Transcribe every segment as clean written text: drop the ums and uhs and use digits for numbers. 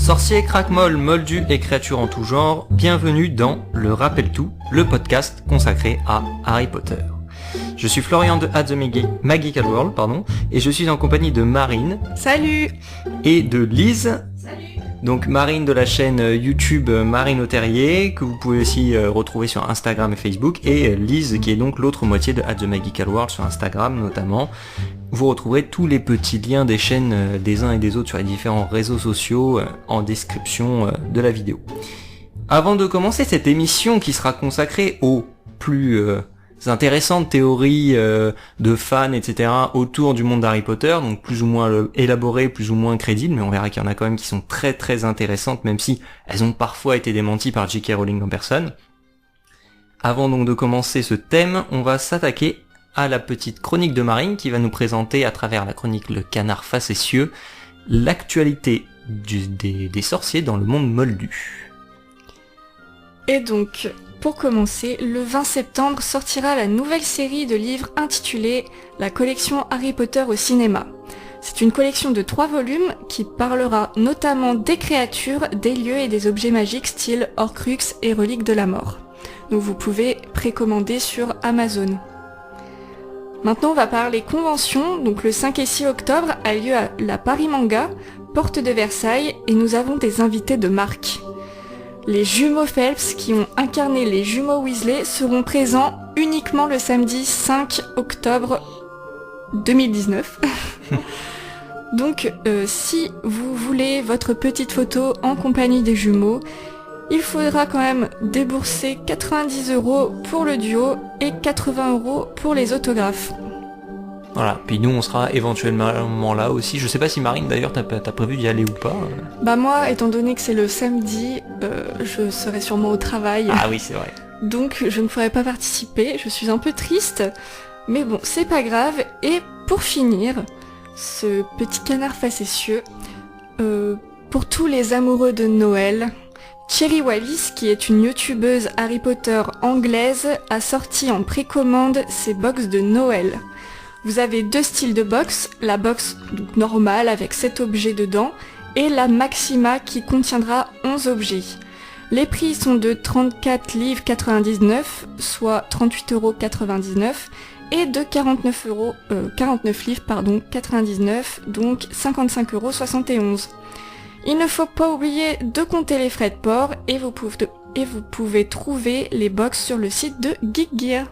Sorciers, craquemolles, moldus et créatures en tout genre, bienvenue dans Le Rappel Tout, le podcast consacré à Harry Potter. Je suis Florian de At the Magical World, et je suis en compagnie de Marine. Salut. Et de Lise. Salut. Donc Marine de la chaîne YouTube Marine au Terrier, que vous pouvez aussi retrouver sur Instagram et Facebook, et Lise qui est donc l'autre moitié de At the Magical World sur Instagram notamment. Vous retrouverez tous les petits liens des chaînes des uns et des autres sur les différents réseaux sociaux en description de la vidéo. Avant de commencer cette émission qui sera consacrée aux plus intéressantes théories de fans, etc. autour du monde d'Harry Potter, donc plus ou moins élaborées, plus ou moins crédibles, mais on verra qu'il y en a quand même qui sont très très intéressantes, même si elles ont parfois été démenties par J.K. Rowling en personne. Avant donc de commencer ce thème, on va s'attaquer à la petite chronique de Marine qui va nous présenter à travers la chronique Le Canard Facétieux l'actualité des sorciers dans le monde moldu. Et donc, pour commencer, le 20 septembre sortira la nouvelle série de livres intitulée La collection Harry Potter au cinéma. C'est une collection de 3 volumes qui parlera notamment des créatures, des lieux et des objets magiques style Horcrux et Reliques de la Mort. Donc vous pouvez précommander sur Amazon. Maintenant on va parler convention, donc le 5 et 6 octobre a lieu à la Paris Manga, porte de Versailles, et nous avons des invités de marque. Les jumeaux Phelps qui ont incarné les jumeaux Weasley seront présents uniquement le samedi 5 octobre 2019. Donc si vous voulez votre petite photo en compagnie des jumeaux, il faudra quand même débourser 90 € pour le duo et 80 € pour les autographes. Voilà, puis nous on sera éventuellement là aussi. Je sais pas si Marine d'ailleurs t'as prévu d'y aller ou pas. Bah moi, étant donné que c'est le samedi, je serai sûrement au travail. Ah oui, c'est vrai. Donc je ne pourrai pas participer, je suis un peu triste. Mais bon, c'est pas grave. Et pour finir, ce petit canard facétieux, pour tous les amoureux de Noël, Cherry Wallis, qui est une youtubeuse Harry Potter anglaise, a sorti en précommande ses box de Noël. Vous avez 2 styles de box, la box donc normale avec 7 objets dedans, et la Maxima qui contiendra 11 objets. Les prix sont de 34 livres 99, soit 38,99 €, et de 49 livres 99, donc 55,71 €. Il ne faut pas oublier de compter les frais de port et vous pouvez trouver les box sur le site de Geek Gear.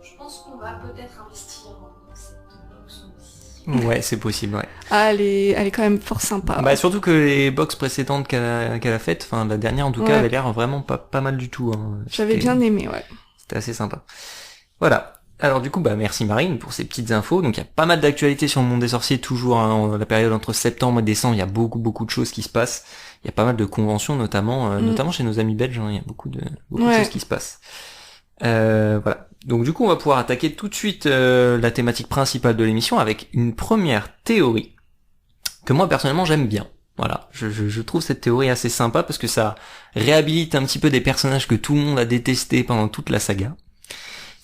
Je pense qu'on va peut-être investir dans cette box aussi. Ouais, c'est possible, ouais. Ah, elle est quand même fort sympa. Bah surtout que les box précédentes qu'elle a faites, enfin la dernière en tout cas, avait l'air vraiment pas mal du tout. Hein. J'avais bien aimé, ouais. C'était assez sympa. Voilà. Alors du coup, bah merci Marine pour ces petites infos. Donc il y a pas mal d'actualités sur le monde des sorciers toujours, hein, la période entre septembre et décembre, il y a beaucoup de choses qui se passent. Il y a pas mal de conventions notamment chez nos amis belges, hein, il y a beaucoup de choses qui se passent. Voilà. Donc du coup, on va pouvoir attaquer tout de suite la thématique principale de l'émission avec une première théorie que moi personnellement j'aime bien. Voilà, je trouve cette théorie assez sympa parce que ça réhabilite un petit peu des personnages que tout le monde a détestés pendant toute la saga.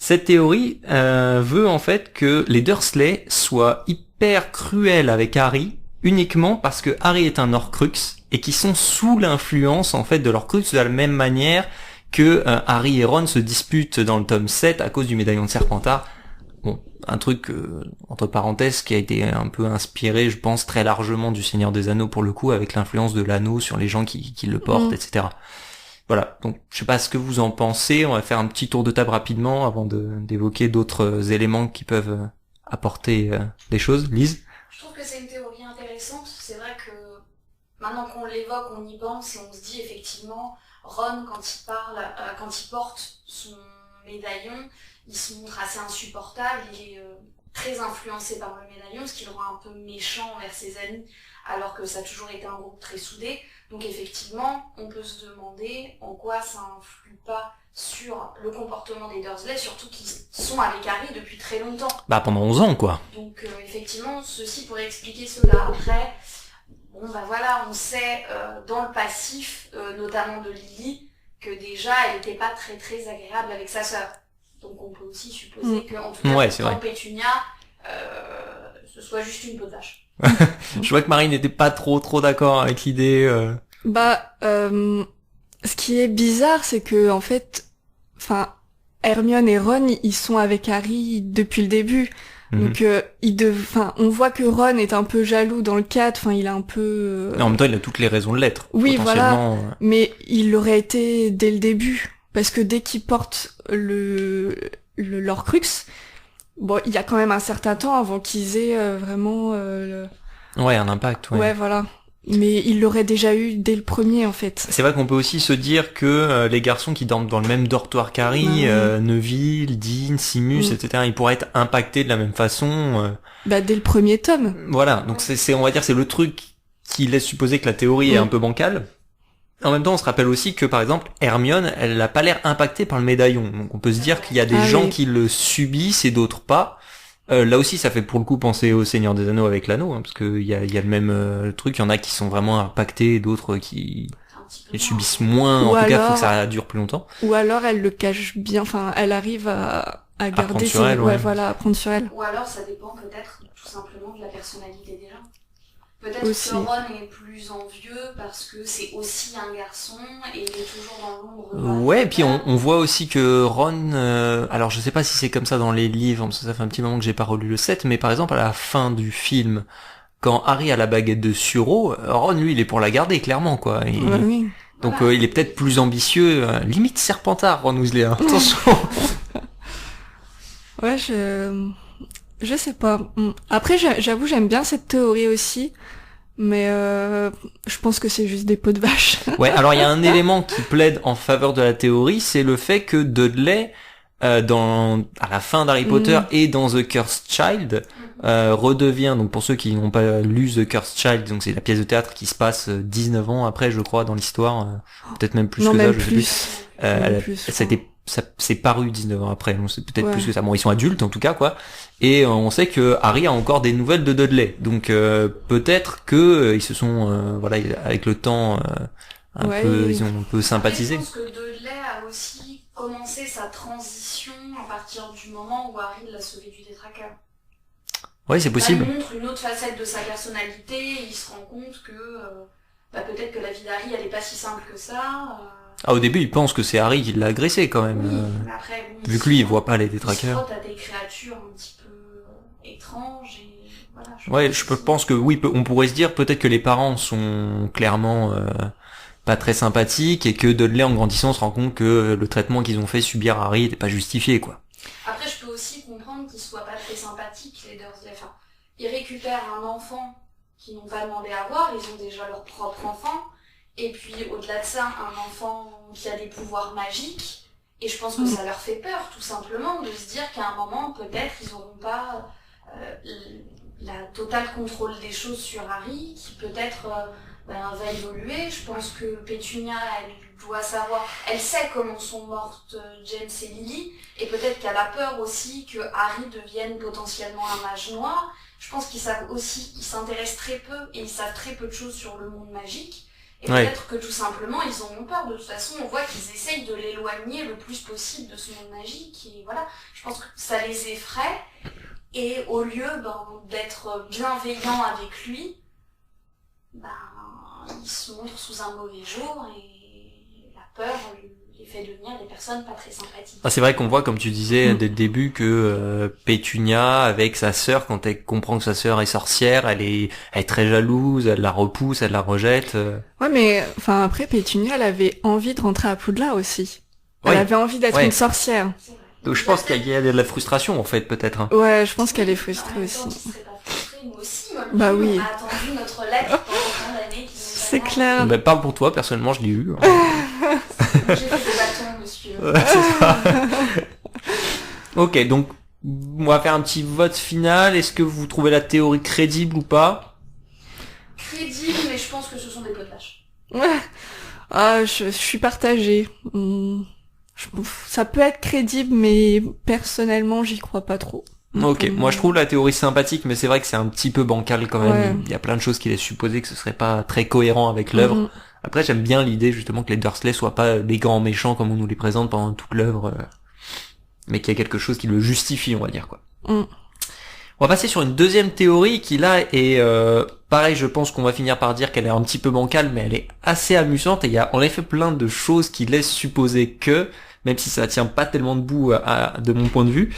Cette théorie veut en fait que les Dursley soient hyper cruels avec Harry uniquement parce que Harry est un Horcrux et qu'ils sont sous l'influence en fait de l'Horcrux de la même manière que Harry et Ron se disputent dans le tome 7 à cause du médaillon de Serpentard. Bon, un truc entre parenthèses qui a été un peu inspiré, je pense, très largement du Seigneur des Anneaux pour le coup, avec l'influence de l'anneau sur les gens qui le portent, etc. Voilà, donc je sais pas ce que vous en pensez, on va faire un petit tour de table rapidement avant d'évoquer d'autres éléments qui peuvent apporter des choses. Lise ? Je trouve que c'est une théorie intéressante, c'est vrai que maintenant qu'on l'évoque, on y pense et on se dit effectivement, Ron quand il porte son médaillon, il se montre assez insupportable, il est très influencé par le médaillon, ce qui le rend un peu méchant envers ses amis, alors que ça a toujours été un groupe très soudé. Donc effectivement, on peut se demander en quoi ça influe pas sur le comportement des Dursley, surtout qu'ils sont avec Harry depuis très longtemps. Bah pendant 11 ans quoi. Donc effectivement, ceci pourrait expliquer cela. Après, bon bah voilà, on sait dans le passif, notamment de Lily, que déjà elle n'était pas très très agréable avec sa sœur. Donc on peut aussi supposer qu'en tout cas, ouais, dans Pétunia, ce soit juste une peau de vache. Je vois que Marie n'était pas trop d'accord avec l'idée. Ce qui est bizarre, c'est que en fait, enfin, Hermione et Ron, ils sont avec Harry depuis le début. Donc, on voit que Ron est un peu jaloux dans le cadre. Enfin, il a un peu. En même temps, il a toutes les raisons de l'être. Oui, voilà. Potentiellement. Mais il l'aurait été dès le début, parce que dès qu'il porte l'Horcrux, bon, il y a quand même un certain temps avant qu'ils aient vraiment. Ouais, un impact. Ouais. Ouais, voilà. Mais il l'aurait déjà eu dès le premier, en fait. C'est vrai qu'on peut aussi se dire que les garçons qui dorment dans le même dortoir qu'Harry, Neville, Dean, Simus, etc., ils pourraient être impactés de la même façon. Dès le premier tome. Voilà, donc on va dire, c'est le truc qui laisse supposer que la théorie est un peu bancale. En même temps, on se rappelle aussi que, par exemple, Hermione, elle n'a pas l'air impactée par le médaillon. Donc on peut se dire qu'il y a des gens qui le subissent et d'autres pas. Là aussi, ça fait pour le coup penser au Seigneur des Anneaux avec l'anneau, parce que il y a le même truc. Il y en a qui sont vraiment impactés, et d'autres qui les subissent moins. En tout cas, faut que ça dure plus longtemps. Ou alors, elle le cache bien. Enfin, elle arrive à garder sur elle, à prendre sur elle. Ou alors, ça dépend peut-être tout simplement de la personnalité des gens. Peut-être aussi. Que Ron est plus envieux parce que c'est aussi un garçon et il est toujours dans l'ombre. Ouais, et puis on voit aussi que Ron, alors je sais pas si c'est comme ça dans les livres, parce que ça fait un petit moment que j'ai pas relu le 7, mais par exemple à la fin du film, quand Harry a la baguette de Suro, Ron lui il est pour la garder clairement quoi. Oui. Donc il est peut-être plus ambitieux, limite Serpentard Ron Weasley, hein. Attention. Ouais, je sais pas. Après, j'avoue, j'aime bien cette théorie aussi, mais je pense que c'est juste des pots de vache. Ouais, alors il y a un élément qui plaide en faveur de la théorie, c'est le fait que Dudley, à la fin d'Harry Potter et dans The Cursed Child, redevient, donc pour ceux qui n'ont pas lu The Cursed Child, donc c'est la pièce de théâtre qui se passe 19 ans après, je crois, dans l'histoire, peut-être même plus non, que même ça, je sais plus. Ça c'est paru 19 ans après, donc c'est peut-être plus que ça. Bon, ils sont adultes en tout cas quoi. Et on sait que Harry a encore des nouvelles de Dudley. Donc peut-être que ils se sont avec le temps ils ont un peu sympathisé. Je pense que Dudley a aussi commencé sa transition à partir du moment où Harry l'a sauvé du détraqueur. Ouais, c'est possible. Il montre une autre facette de sa personnalité, et il se rend compte que peut-être que la vie d'Harry elle est pas si simple que ça. Au début, il pense que c'est Harry qui l'a agressé quand même. Oui, après, vu que lui, il voit pas les détraqueurs. Il se frotte à des créatures un petit peu étranges et voilà. Je pense que oui, on pourrait se dire peut-être que les parents sont clairement pas très sympathiques et que Dudley, en grandissant, se rend compte que le traitement qu'ils ont fait subir à Harry n'était pas justifié, quoi. Après, je peux aussi comprendre qu'ils soient pas très sympathiques, les Dursley. Enfin, ils récupèrent un enfant qu'ils n'ont pas demandé à voir, ils ont déjà leur propre enfant. Et puis, au-delà de ça, un enfant qui a des pouvoirs magiques. Et je pense que ça leur fait peur, tout simplement, de se dire qu'à un moment, peut-être, ils n'auront pas la totale contrôle des choses sur Harry, qui peut-être va évoluer. Je pense que Pétunia, elle doit savoir... Elle sait comment sont mortes James et Lily. Et peut-être qu'elle a peur aussi que Harry devienne potentiellement un mage noir. Je pense qu'ils savent aussi... Ils s'intéressent très peu et ils savent très peu de choses sur le monde magique. Et peut-être que tout simplement, ils en ont peur. De toute façon, on voit qu'ils essayent de l'éloigner le plus possible de ce monde magique. Et voilà, je pense que ça les effraie. Et au lieu d'être bienveillants avec lui, ils se montrent sous un mauvais jour. Et la peur les fait devenir des personnes pas très sympathiques. C'est vrai qu'on voit, comme tu disais dès le début, que Pétunia, avec sa sœur, quand elle comprend que sa sœur est sorcière, elle est très jalouse, elle la repousse, elle la rejette. Ouais, mais enfin après, Pétunia, elle avait envie de rentrer à Poudlard aussi. Elle avait envie d'être une sorcière. Donc je pense qu'il y a de la frustration en fait, peut-être. Hein. Ouais, je pense qu'elle est frustrée aussi. Nous aussi, oui. On a attendu notre lettre pendant tant d'années. C'est clair. Parle pour toi, personnellement, je l'ai eu. J'ai fait des bâtons, monsieur. C'est ça. Ok, donc on va faire un petit vote final. Est-ce que vous trouvez la théorie crédible ou pas? Crédible, mais je pense que ce sont des pots de vache. Je suis partagée. Ça peut être crédible, mais personnellement, j'y crois pas trop. Ok, moi je trouve la théorie sympathique, mais c'est vrai que c'est un petit peu bancal quand même. Ouais. Il y a plein de choses qui laissent supposer que ce serait pas très cohérent avec l'œuvre. Après, j'aime bien l'idée justement que les Dursley soient pas les grands méchants comme on nous les présente pendant toute l'œuvre, mais qu'il y a quelque chose qui le justifie, on va dire quoi. On va passer sur une deuxième théorie qui là est pareil, je pense qu'on va finir par dire qu'elle est un petit peu bancale, mais elle est assez amusante et il y a en effet plein de choses qui laissent supposer que, même si ça tient pas tellement debout de mon point de vue,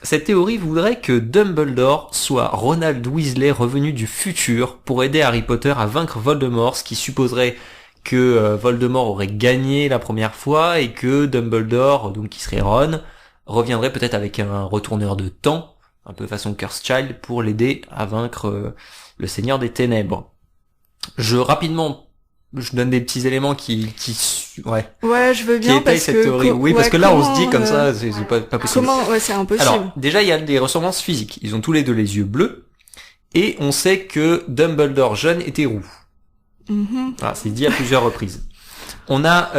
cette théorie voudrait que Dumbledore soit Ronald Weasley revenu du futur pour aider Harry Potter à vaincre Voldemort, ce qui supposerait que Voldemort aurait gagné la première fois et que Dumbledore, donc qui serait Ron, reviendrait peut-être avec un retourneur de temps, un peu façon Cursed Child, pour l'aider à vaincre le Seigneur des Ténèbres. Je donne des petits éléments qui Ouais, je veux bien étayent parce cette que théorie. Oui, parce que là on se dit comme ça, c'est pas possible. C'est impossible. Alors, déjà il y a des ressemblances physiques. Ils ont tous les deux les yeux bleus et on sait que Dumbledore jeune était roux. Voilà, c'est dit à plusieurs reprises. On a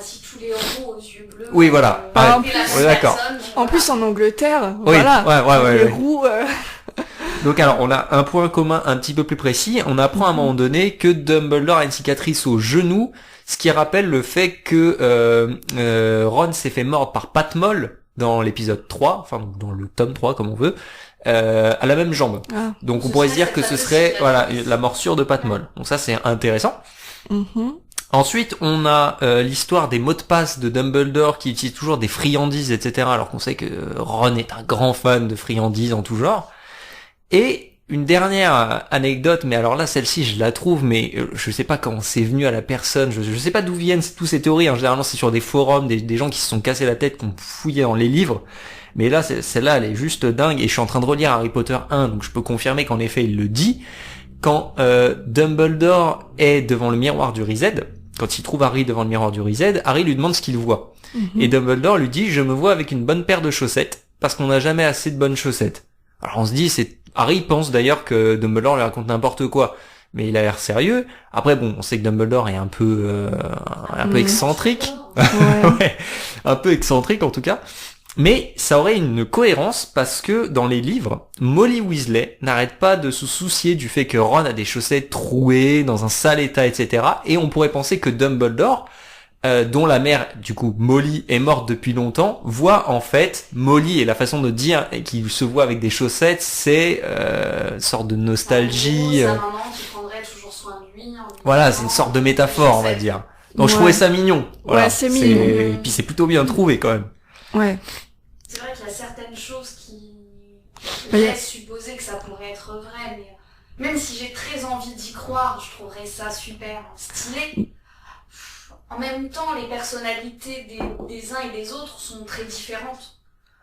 Si tous les héros aux yeux bleus. oui, voilà. Ouais, d'accord. En plus, en Angleterre, Oui, voilà. ouais. Les roux, Donc alors, on a un point commun un petit peu plus précis. On apprend à un moment donné que Dumbledore a une cicatrice au genou, ce qui rappelle le fait que Ron s'est fait mordre par Patmol dans l'épisode 3, enfin dans le tome 3 comme on veut, à la même jambe. Ah. Donc on pourrait se dire que ce serait la morsure de Patmol. Donc ça c'est intéressant. Ensuite, on a l'histoire des mots de passe de Dumbledore qui utilise toujours des friandises, etc. Alors qu'on sait que Ron est un grand fan de friandises en tout genre. Et une dernière anecdote, mais alors là, celle-ci, je la trouve, mais je sais pas comment c'est venu à la personne. Je sais pas d'où viennent toutes ces théories. Généralement, c'est sur des forums, des gens qui se sont cassés la tête, qui ont fouillé dans les livres. Mais là, celle-là, elle est juste dingue. Et je suis en train de relire Harry Potter 1, donc je peux confirmer qu'en effet, il le dit. Quand Dumbledore est devant le miroir du Riséd, quand il trouve Harry devant le miroir du Riséd, Harry lui demande ce qu'il voit. Et Dumbledore lui dit « Je me vois avec une bonne paire de chaussettes, parce qu'on n'a jamais assez de bonnes chaussettes. » Alors on se dit, Harry pense d'ailleurs que Dumbledore lui raconte n'importe quoi, mais il a l'air sérieux. Après bon, on sait que Dumbledore est un peu excentrique. Ouais, un peu excentrique en tout cas. Mais ça aurait une cohérence parce que dans les livres, Molly Weasley n'arrête pas de se soucier du fait que Ron a des chaussettes trouées, dans un sale état, etc. Et on pourrait penser que Dumbledore, dont la mère, du coup, Molly, est morte depuis longtemps, voit en fait Molly, et la façon de dire qu'il se voit avec des chaussettes, c'est une sorte de nostalgie. Sa maman qui prendrait toujours soin de lui. Voilà, c'est une sorte de métaphore, on va dire. Donc je trouvais ça mignon. Voilà. Ouais, c'est mignon. Et puis c'est plutôt bien trouvé quand même. Ouais. C'est vrai qu'il y a certaines choses qui Ouais. laissent supposer que ça pourrait être vrai, mais même si j'ai très envie d'y croire, je trouverais ça super stylé. En même temps, les personnalités des uns et des autres sont très différentes.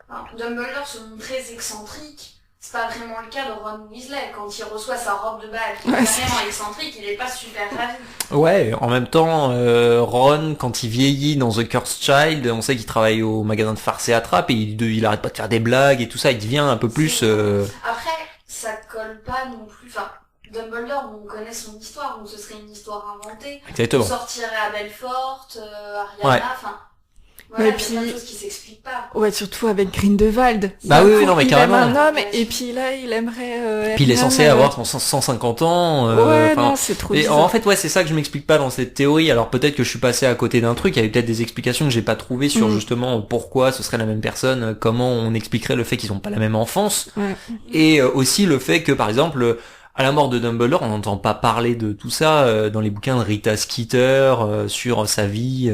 Alors, Dumbledore se montre très excentrique. C'est pas vraiment le cas de Ron Weasley. Quand il reçoit sa robe de bal, qui est vraiment excentrique, il est pas super ravi. Ouais, en même temps, Ron, quand il vieillit dans The Cursed Child, on sait qu'il travaille au magasin de farce et attrape et il arrête pas de faire des blagues et tout ça, il devient un peu plus... Après, ça colle pas non plus... Enfin, Dumbledore, on connaît son histoire, donc ce serait une histoire inventée. Exactement. On sortirait à Belfort, Ariana, enfin... Voilà, Ouais, il y a plein de puis- choses qui s'expliquent pas. Ouais, surtout avec Grindelwald. Bah oui, non, mais il carrément. aime un homme, et puis là, il aimerait... Puis il est censé Hermione, avoir 150 ans. Ouais, enfin, non, c'est trop et bizarre. en fait, ouais, c'est ça que je m'explique pas dans cette théorie. Alors peut-être que je suis passé à côté d'un truc. Il y avait peut-être des explications que j'ai pas trouvées sur justement pourquoi ce serait la même personne, comment on expliquerait le fait qu'ils ont pas la même enfance, Ouais. et aussi le fait que par exemple à la mort de Dumbledore, on n'entend pas parler de tout ça dans les bouquins de Rita Skeeter sur sa vie.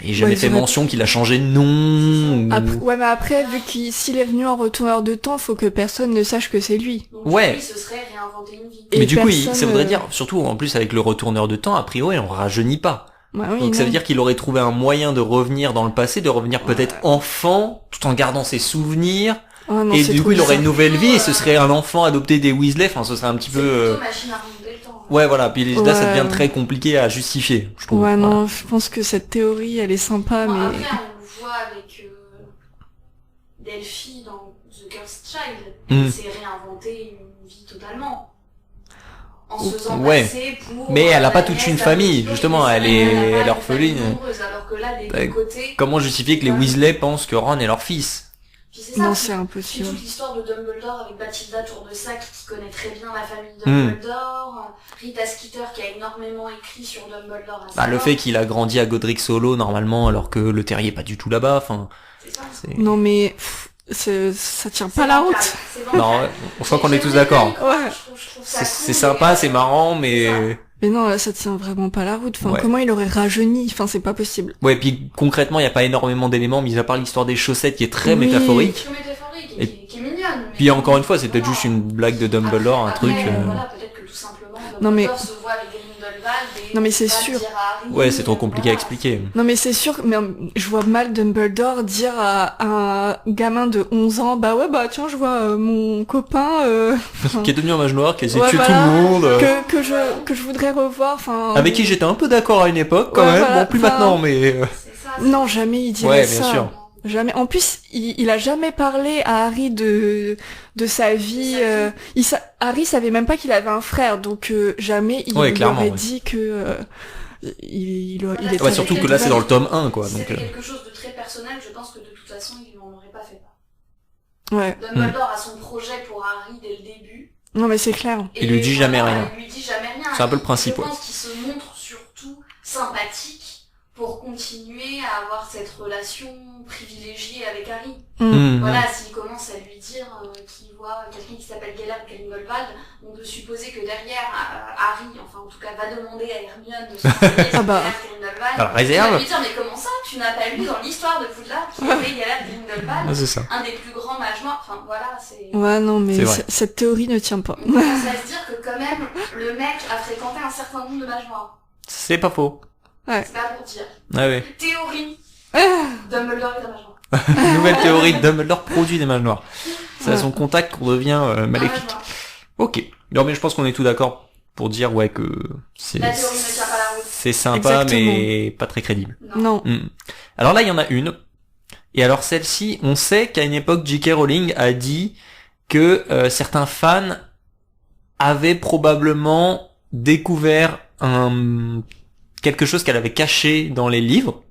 Et jamais Ouais, fait c'est vrai. mention qu'il a changé de nom. Ouais, mais après, vu s'il est venu en retourneur de temps, faut que personne ne sache que c'est lui. Donc Ouais. lui, ce serait réinventer une vie. Et Mais du coup, personne, ça voudrait dire, surtout en plus avec le retourneur de temps, a priori, on rajeunit pas. Bah oui, Donc ça non. veut dire qu'il aurait trouvé un moyen de revenir dans le passé, de revenir peut-être enfant, tout en gardant ses souvenirs. Oh non, Et c'est du trop coup, il aurait une bizarre. nouvelle vie et ce serait un enfant adopté des Weasley. Enfin, ce serait un petit C'est peu... plutôt machine à remonter le temps. Ouais, voilà. Puis là, ça Ouais. devient très compliqué à justifier, je trouve. Ouais, Voilà. non, je pense que cette théorie, elle est sympa, Bon, mais... après, on le voit avec Delphi dans The Cursed Child. Mm. Elle s'est réinventée une vie totalement. En se faisant Ouais. passer pour... Mais elle a pas la toute nièce une d'Harry famille, Potter, justement, mais elle c'est est- vrai, elle est pas une orpheline. famille nombreuse, alors que là, des Bah, deux côtés... Comment justifier que les Weasley pensent que Ron est leur fils? Puis c'est ça, Non, puis- c'est puis impossible. toute l'histoire de Dumbledore avec Bathilda Tour-de-Sac qui connaît très bien la famille Mm. Dumbledore, Rita Skeeter qui a énormément écrit sur Dumbledore à sa Bah, le mort. fait qu'il a grandi à Godric Hollow, normalement, alors que le terrier est pas du tout là-bas, enfin... C'est ça. c'est- Non, mais... ça tient pas la route. Non, je crois qu'on est tous d'accord. Ouais. Je trouve ça C'est cool, sympa, mais- c'est marrant, mais... Mais non, là, ça tient vraiment pas la route. Enfin, Ouais. comment il aurait rajeuni? Enfin, c'est pas possible. Ouais, puis concrètement, il y a pas énormément d'éléments, mis à part l'histoire des chaussettes qui est très Oui. métaphorique. Qui est métaphorique Et- qui est mignonne. Mais... Puis encore une fois, c'est peut-être Voilà. juste une blague de Dumbledore, un Après, truc... Voilà, peut-être que tout simplement, Non, mais- Dumbledore se voit avec Grindelwald et Non, mais c'est va sûr. dire à Harry, Ouais, c'est trop compliqué à voilà, expliquer. Non, mais c'est sûr, mais je vois mal Dumbledore dire à un gamin de 11 ans, bah ouais, bah tiens, je vois mon copain, Qui est devenu un mage noir, qui a essayé Ouais, de tuer voilà. tout le monde. que je voudrais revoir, enfin... Avec qui j'étais un peu d'accord à une époque, quand Ouais, même. voilà, Bon, plus enfin- maintenant, mais... C'est ça. Non, jamais il dirait Ouais, ça. bien sûr. Jamais. En plus, il a jamais parlé à Harry de sa vie. Harry savait même pas qu'il avait un frère, donc jamais il Ouais, lui clairement, aurait ouais. dit que il était Ouais, avec surtout que quelqu'un là, c'est dans le d'autre. tome 1, quoi. Si Donc, c'était quelque chose de très personnel, je pense que de toute façon, il n'en aurait pas fait. Ouais. Dumbledore a son projet pour Harry dès le début. Non, mais c'est clair. Et Il lui dit jamais rien. Il lui dit jamais rien. C'est un peu le principe, Je ouais. pense qu'il se montre surtout sympathique pour continuer à avoir cette relation privilégiée avec Harry. Hmm. Voilà, s'il commence à lui dire qu'il voit quelqu'un qui s'appelle Gellert Grindelwald, on peut supposer que derrière, Harry, enfin en tout cas, va demander à Hermione de se renseigner sur Ah bah. Gellert Grindelwald. Alors, Il réserve. va lui dire, mais comment ça, tu n'as pas lu dans l'histoire de Poudlard qui avait Gellert Ah, Grindelwald, c'est ça. un des plus grands mages noirs. Enfin voilà, c'est... Ouais, non, mais C'est vrai. cette théorie ne tient pas. On commence à se dire que quand même, le mec a fréquenté un certain nombre de mages noirs. C'est pas faux. C'est pas pour dire. Ah ouais. Théorie, Ah, Dumbledore est un mage noir. Nouvelle théorie de Dumbledore produit des mages noirs. C'est à son contact qu'on devient Un maléfique. mage noir. Ok. Non, mais je pense qu'on est tous d'accord pour dire, ouais, que c'est... La théorie ne tient pas la route. C'est sympa, Exactement. mais pas très crédible. non. Hmm. Alors là, il y en a une. Et alors celle-ci, on sait qu'à une époque, J.K. Rowling a dit que certains fans avaient probablement découvert quelque chose qu'elle avait caché dans les livres.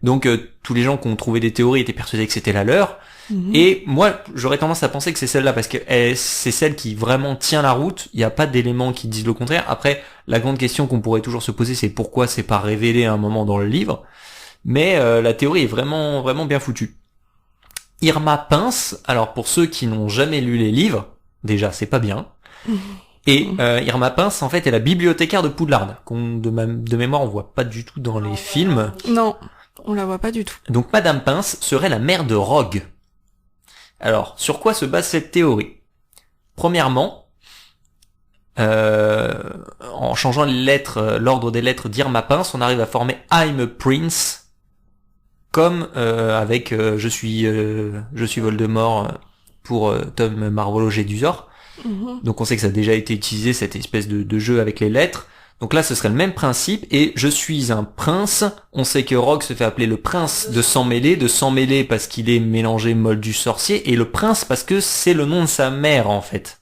Donc tous les gens qui ont trouvé des théories étaient persuadés que c'était la leur. Mhm. Et moi, j'aurais tendance à penser que c'est celle-là parce que c'est celle qui vraiment tient la route. Il n'y a pas d'éléments qui disent le contraire. Après, la grande question qu'on pourrait toujours se poser, c'est pourquoi c'est pas révélé à un moment dans le livre. Mais la théorie est vraiment vraiment bien foutue. Irma Pince, alors pour ceux qui n'ont jamais lu les livres, déjà c'est pas bien. Et Irma Pince, en fait, est la bibliothécaire de Poudlard, qu'on de mémoire on voit pas du tout dans les films. Non, on la voit pas du tout. Donc Madame Pince serait la mère de Rogue. Alors, sur quoi se base cette théorie? Premièrement, en changeant les lettres, l'ordre des lettres d'Irma Pince, on arrive à former I'm a Prince, comme avec je suis Voldemort pour Tom Marvolo Jedusor. Mhm. Donc on sait que ça a déjà été utilisé, cette espèce de jeu avec les lettres. Donc là, ce serait le même principe, et je suis un prince. On sait que Rogue se fait appeler le prince de sang mêlé parce qu'il est mélangé moldu sorcier, et le prince parce que c'est le nom de sa mère, en fait.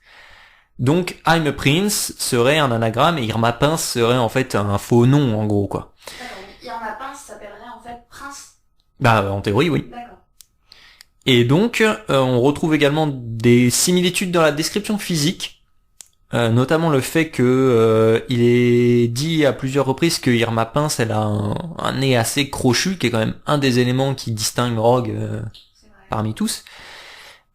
Donc, I'm a Prince serait un anagramme, et Irma Pince serait en fait un faux nom, en gros, quoi. D'accord, mais Irma Pince s'appellerait en fait Prince. Bah, en théorie, oui. D'accord. Et donc, on retrouve également des similitudes dans la description physique, notamment le fait que il est dit à plusieurs reprises que Irma Pince, elle a un nez assez crochu, qui est quand même un des éléments qui distingue Rogue C'est vrai. parmi tous.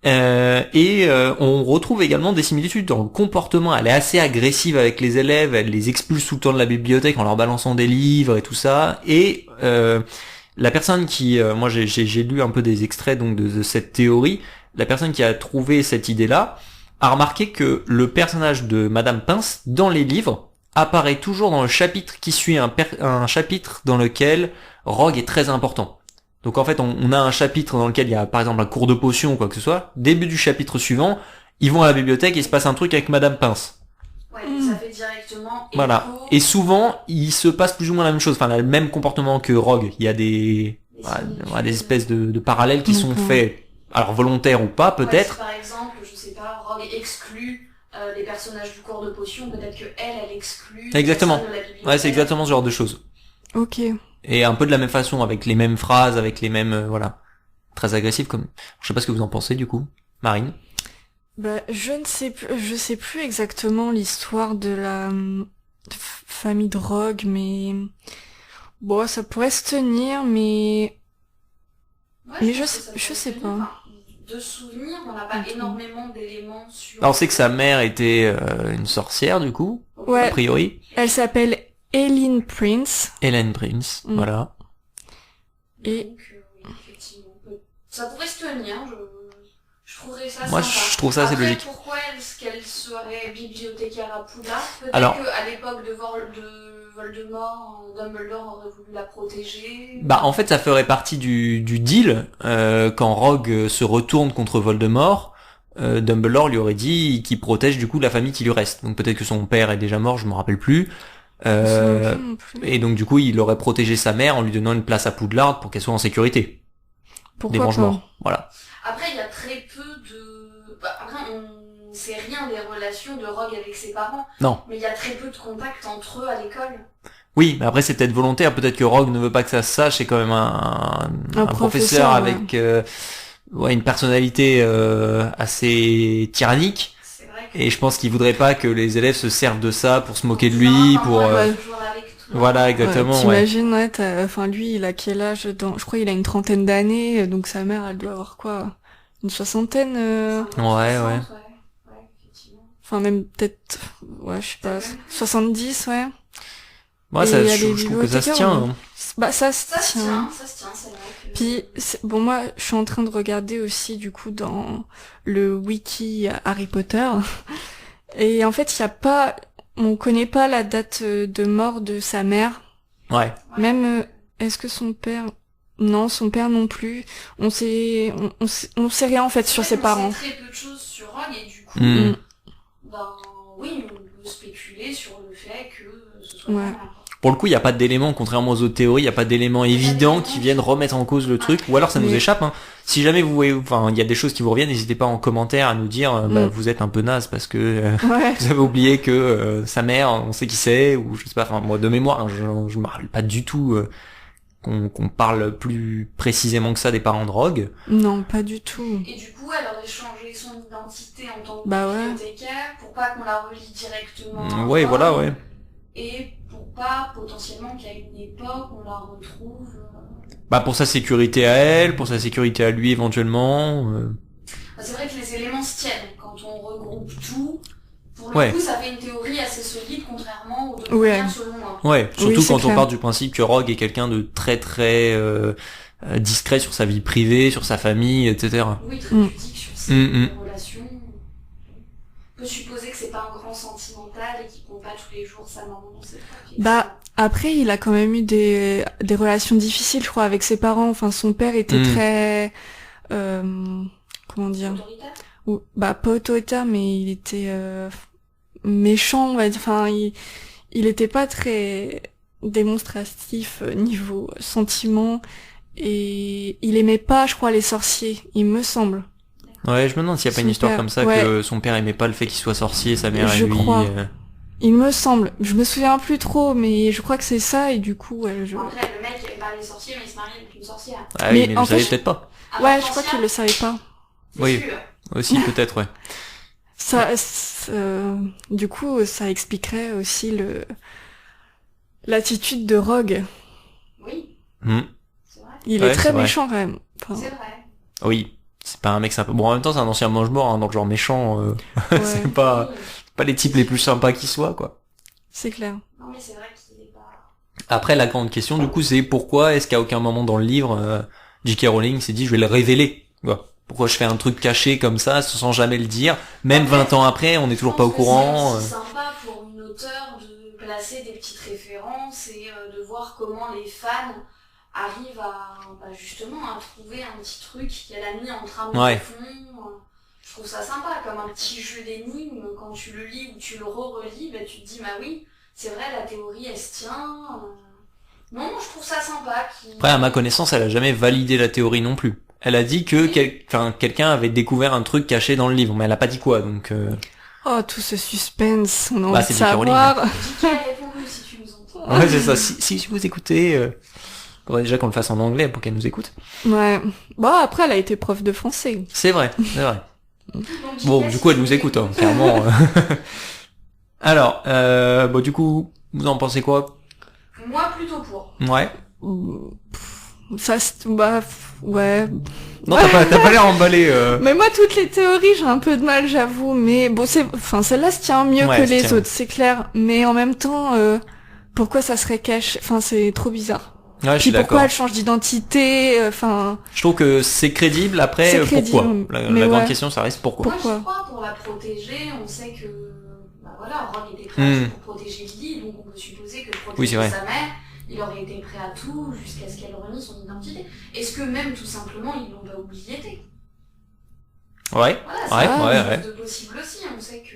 On retrouve également des similitudes dans le comportement. Elle est assez agressive avec les élèves, elle les expulse tout le temps de la bibliothèque en leur balançant des livres et tout ça. Et la personne qui, moi j'ai lu un peu des extraits donc de cette théorie, la personne qui a trouvé cette idée-là a remarqué que le personnage de Madame Pince, dans les livres, apparaît toujours dans le chapitre qui suit un chapitre dans lequel Rogue est très important. Donc en fait, on a un chapitre dans lequel il y a par exemple un cours de potion ou quoi que ce soit. Début du chapitre suivant, ils vont à la bibliothèque et il se passe un truc avec Madame Pince. Ouais, donc ça fait directement Voilà. écho Et souvent, il se passe plus ou moins la même chose. Enfin, elle a le même comportement que Rogue. Il y a des espèces de parallèles qui sont D'accord. faits, alors volontaires ou pas, Ouais, peut-être. si par exemple, je sais pas, Rogue exclut les personnages du cours de potion, peut-être que elle exclut Exactement. les personnes de la bibliothèque. Ouais, c'est exactement ce genre de choses. Ok. Et un peu de la même façon, avec les mêmes phrases, avec les mêmes, voilà. Très agressif comme... Je sais pas ce que vous en pensez, du coup. Marine? Bah, je sais plus exactement l'histoire de la famille de Rogue, mais bon, ça pourrait se tenir, mais Ouais, Mais pense je que sais- ça je peut sais tenir. pas. Enfin, de souvenir, on n'a pas énormément d'éléments sur... Alors on sait que sa mère était une sorcière du coup, a Ouais, priori. elle s'appelle Eileen Prince. Hélène Prince, voilà. Et Donc, oui, effectivement, ça pourrait se tenir, je trouverais ça Moi sympa. je trouve ça assez Après, logique. pourquoi est-ce qu'elle serait bibliothécaire à Poudlard? Peut-être Alors- qu'à l'époque de Voldemort, Dumbledore aurait voulu la protéger. Bah en fait ça ferait partie du deal quand Rogue se retourne contre Voldemort. Dumbledore lui aurait dit qu'il protège du coup la famille qui lui reste. Donc peut-être que son père est déjà mort, je me rappelle plus. non plus. Et donc du coup il aurait protégé sa mère en lui donnant une place à Poudlard pour qu'elle soit en sécurité. Des Pourquoi Mange-Morts. pas? Voilà. Après, il y a très peu de... Après, on sait rien des relations de Rogue avec ses parents. Non. Mais il y a très peu de contacts entre eux à l'école. Oui, mais après c'est peut-être volontaire, peut-être que Rogue ne veut pas que ça se sache, c'est quand même un professeur ouais. avec une personnalité assez tyrannique. C'est vrai que... Et je pense qu'il voudrait pas que les élèves se servent de ça pour se moquer de lui, pour... Ouais. Voilà, exactement, ouais. T'imagines, ouais, enfin, lui, il a quel âge je crois qu'il a une trentaine d'années, donc sa mère, elle doit avoir quoi? Une soixantaine, Ouais. Ouais, effectivement. enfin, même peut-être, ouais, je sais pas, 70, ouais. Moi, Et ça, il y a je les trouve que ça se bibliothécaires, tient. ouais. Hein. Bah, ça se Ça se tient. tient, c'est vrai que... Puis, bon, moi, je suis en train de regarder aussi, du coup, dans le wiki Harry Potter. Et en fait, on connaît pas la date de mort de sa mère. Ouais. Même, est-ce que son père... Non, son père non plus. On sait rien, en fait, sur ses parents. On sait très peu de choses sur Rogue, et du coup, Mm. ben, oui, on peut spéculer sur le fait que ce soit Ouais. pas mal. Pour le coup, il n'y a pas d'éléments, contrairement aux autres théories, il n'y a pas d'éléments évidents qui viennent remettre en cause le truc, ou alors ça nous Mais- échappe. Hein. Si jamais vous voyez, enfin, il y a des choses qui vous reviennent, n'hésitez pas en commentaire à nous dire, vous êtes un peu naze parce que Ouais. vous avez oublié que sa mère, on sait qui c'est, ou je sais pas, enfin, moi de mémoire, hein, je me rappelle pas du tout qu'on parle plus précisément que ça des parents de Rogue. Non, pas du tout. Et du coup, elle aurait changé son identité en tant que Bah ouais. bibliothécaire pour pas qu'on la relie directement. à Ouais, Rogue, voilà, ouais. Et pour pas potentiellement qu'à une époque on la retrouve. Bah pour sa sécurité à elle, pour sa sécurité à lui éventuellement. C'est vrai que les éléments se tiennent quand on regroupe tout. Pour le Ouais. coup, ça fait une théorie assez solide, contrairement aux deux Ouais. premières, selon moi. Ouais, surtout Oui, c'est quand on clair. part du principe que Rogue est quelqu'un de très très discret sur sa vie privée, sur sa famille, etc. Oui, très Mm. pudique sur ses relations. On peut supposer que c'est pas un grand sentimental et qu'il compte pas tous les jours sa maman dans ses papiers. Bah, après, il a quand même eu des relations difficiles, je crois, avec ses parents. Enfin, son père était très... comment dire? Autoritaire. Bah, pas autoritaire, mais il était méchant, on va dire. Enfin, il était pas très démonstratif niveau sentiment. Et il aimait pas, je crois, les sorciers, il me semble. Ouais, je me demande s'il y a pas Son une histoire père, comme ça ouais. que son père aimait pas le fait qu'il soit sorcier, sa mère Je et lui. crois. Il me semble. Je me souviens plus trop, mais je crois que c'est ça, et du coup, Après, le mec aimait pas les sorciers, mais il se marie avec une sorcière. Ah oui, Mais mais en vous savez fait, peut-être pas. Ah, ouais, bah, je crois sorcière, qu'il le savait pas. c'est Oui. sûr. Aussi peut-être, ouais. Ça, du coup, ça expliquerait aussi l'attitude de Rogue. Oui, Hmm. c'est vrai. Il Ouais, est très c'est vrai. méchant quand même. Enfin, C'est vrai. Oui, c'est pas un mec sympa. Bon, en même temps, c'est un ancien mange-mort, hein, dans le genre méchant. ouais, C'est pas Oui. pas les types les plus sympas qui soient, quoi. c'est clair. Non, mais c'est vrai qu'il est pas... Après, la grande question, du coup, c'est pourquoi est-ce qu'à aucun moment dans le livre, J.K. Rowling s'est dit, je vais le révéler. Quoi. Pourquoi je fais un truc caché comme ça, sans jamais le dire. Même 20 ans après, on n'est toujours pas au courant. C'est sympa pour une auteure de placer des petites références et de voir comment les fans arrivent à, justement, à trouver un petit truc qu'elle a mis en trame Ouais. de fond. Je trouve ça sympa, comme un petit jeu d'énigmes. Quand tu le lis ou tu le re-relis, bah, tu te dis, bah oui, c'est vrai, la théorie, elle se tient. Non, je trouve ça sympa. Après, à ma connaissance, elle a jamais validé la théorie non plus. Elle a dit que quelqu'un avait découvert un truc caché dans le livre, mais elle a pas dit quoi, donc... Oh, tout ce suspense, on a Bah, envie de c'est J.K. Rowling, savoir. Dis qui a répondu si tu nous entends. Ouais, c'est ça. Si vous écoutez... faudrait déjà qu'on le fasse en anglais pour qu'elle nous écoute. Ouais. Bon, après, elle a été prof de français. C'est vrai, c'est vrai. Donc, Bon, JK, du coup, elle si nous tu écoute, hein, écoutes. clairement. Alors, bon, du coup, vous en pensez quoi? Moi, plutôt pour. Ouais. Ouais. Non, t'as pas l'air emballé. Mais moi, toutes les théories, j'ai un peu de mal, j'avoue. Mais bon, celle-là se tient mieux Ouais, que elle se les tient. autres, c'est clair. Mais en même temps, pourquoi ça serait caché? Enfin, c'est trop bizarre. Ouais, je suis Puis pourquoi d'accord. elle change d'identité? Enfin, Je trouve que c'est crédible. Après, C'est crédible, pourquoi mais la grande ouais. question, ça reste pourquoi. Moi, Pourquoi je crois pour la protéger, on sait que, bah voilà, Rogue était prêt à tout pour protéger Lily, donc on peut supposer que Oui, c'est protéger vrai. sa mère, il aurait été prêt à tout jusqu'à ce qu'elle renie son identité. Est-ce que même, tout simplement, ils l'ont pas oublié? Ouais. Voilà, c'est Ouais. quelque chose de possible aussi, on sait que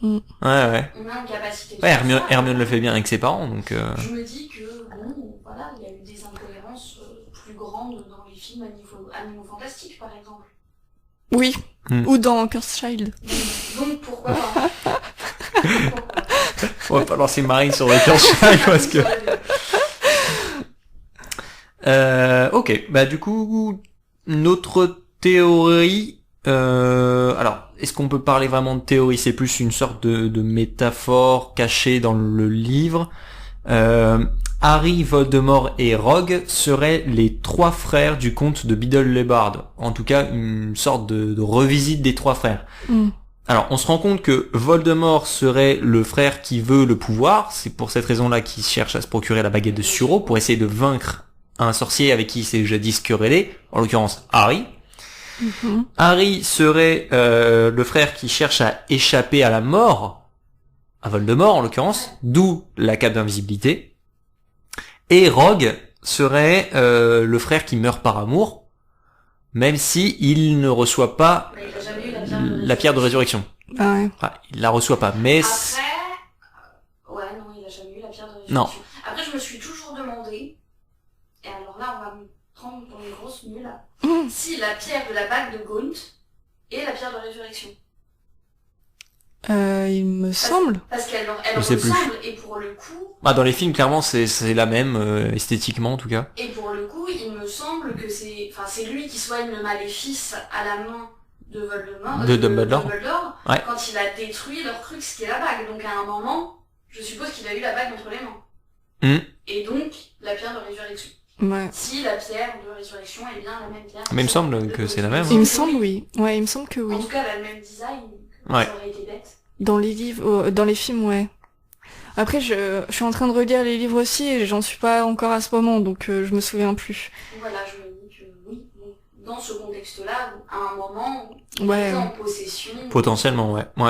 Ouais. on a une capacité de Ouais, faire ça. Hermione le fait bien avec ses parents, donc. Je me dis que, bon, voilà, il y a eu des incohérences plus grandes dans les films Animaux Fantastiques, par exemple. oui. Hmm. Ou dans Cursed Child. Donc pourquoi pas On va pas lancer Marine sur les Cursed parce que. Ok, bah du coup, notre théorie. Alors, est-ce qu'on peut parler vraiment de théorie? C'est plus une sorte de métaphore cachée dans le livre. Harry, Voldemort et Rogue seraient les trois frères du comte de Biddle-les-Bards. En tout cas, une sorte de revisite des trois frères. Alors, on se rend compte que Voldemort serait le frère qui veut le pouvoir. C'est pour cette raison-là qu'il cherche à se procurer la baguette de Suro pour essayer de vaincre un sorcier avec qui il s'est jadis querellé, en l'occurrence Harry. Harry serait le frère qui cherche à échapper à la mort, à Voldemort en l'occurrence, d'où la cape d'invisibilité. Et Rogue serait le frère qui meurt par amour, même si il ne reçoit pas Mais il a jamais eu la pierre de résurrection. Ah ouais. Enfin, il la reçoit pas, mais Après, ouais, non, il a jamais eu la pierre de résurrection. Non. Après, je me suis toujours demandé, et alors là, on va me prendre pour une grosse nulle, si la pierre de la bague de Gaunt est la pierre de résurrection. Il me semble. Parce qu'elle Je sais plus. ressemble, et pour le coup, dans les films clairement c'est la même esthétiquement en tout cas. il me semble que c'est lui qui soigne le maléfice à la main de Voldemort, De Dumbledore. Ouais. quand il a détruit leur crux qui est la bague. Donc à un moment, je suppose qu'il a eu la bague entre les mains. Et donc, la pierre de résurrection. Ouais. Si la pierre de résurrection est bien la même pierre. Mais il me semble que c'est la même. Il me semble oui. Ouais, il me semble que oui. En tout cas, elle a le même design. Ouais. Ça aurait été bête. Dans les livres, dans les films, ouais. Après, je suis en train de relire les livres aussi et j'en suis pas encore à ce moment, donc je me souviens plus. Voilà, je me dis que oui, dans ce contexte-là, à un moment, Ouais. il est en possession. Potentiellement, ouais. En